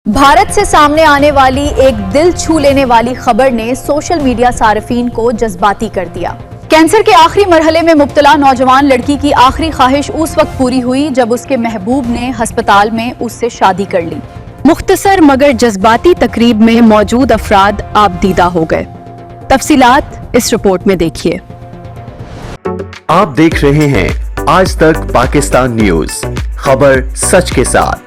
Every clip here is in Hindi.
भारत से सामने आने वाली एक दिल छू लेने वाली खबर ने सोशल मीडिया सार्फिन को जज्बाती कर दिया। कैंसर के आखिरी मरहले में मुब्तला नौजवान लड़की की आखिरी ख्वाहिश उस वक्त पूरी हुई जब उसके महबूब ने अस्पताल में उससे शादी कर ली। मुख्तसर मगर जज्बाती तकरीब में मौजूद अफराद आबदीदा हो गए। तफसीलात इस रिपोर्ट में देखिए। आप देख रहे हैं आज तक पाकिस्तान न्यूज, खबर सच के साथ।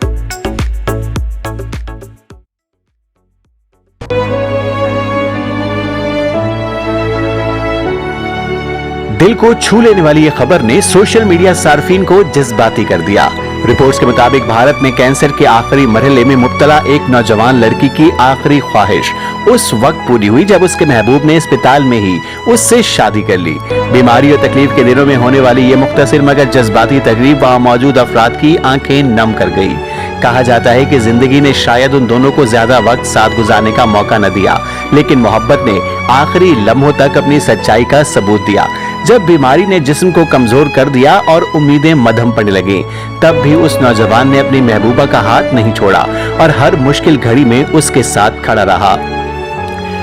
दिल को छू लेने वाली यह खबर ने सोशल मीडिया सार्फिन को जज्बाती कर दिया। रिपोर्ट्स के मुताबिक भारत में कैंसर के आखिरी मरहले में मुब्तला एक नौजवान लड़की की आखिरी ख्वाहिश उस वक्त पूरी हुई जब उसके महबूब ने अस्पताल में ही उससे शादी कर ली। बीमारी और तकलीफ के दिनों में होने वाली ये मुख्तसर मगर जज्बाती तकरीब वहाँ मौजूद अफराद की आंखें नम कर गई। कहा जाता है कि जिंदगी ने शायद उन दोनों को ज्यादा वक्त साथ गुजारने का मौका न दिया, लेकिन मोहब्बत ने आखिरी लम्हों तक अपनी सच्चाई का सबूत दिया। जब बीमारी ने जिस्म को कमजोर कर दिया और उम्मीदें मध्यम पड़ने लगी, तब भी उस नौजवान ने अपनी महबूबा का हाथ नहीं छोड़ा और हर मुश्किल घड़ी में उसके साथ खड़ा रहा।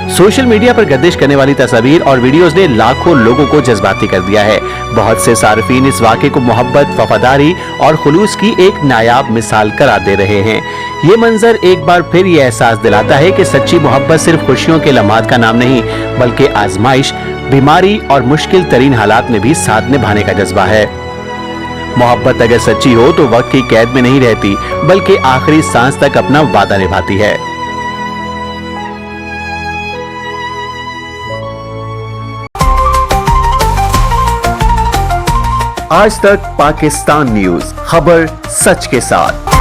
सोशल मीडिया पर गर्दिश करने वाली तस्वीर और वीडियोस ने लाखों लोगों को जज्बाती कर दिया है। बहुत से सार्फिन इस वाक़े को मोहब्बत, वफादारी और खुलूस की एक नायाब मिसाल करार दे रहे हैं। ये मंजर एक बार फिर ये एहसास दिलाता है कि सच्ची मोहब्बत सिर्फ खुशियों के लम्हात का नाम नहीं, बल्कि आजमाइश, बीमारी और मुश्किल तरीन हालात में भी साथ निभाने का जज्बा है। मोहब्बत अगर सच्ची हो तो वक्त की कैद में नहीं रहती, बल्कि आखिरी सांस तक अपना वादा निभाती है। आज तक पाकिस्तान न्यूज, खबर सच के साथ।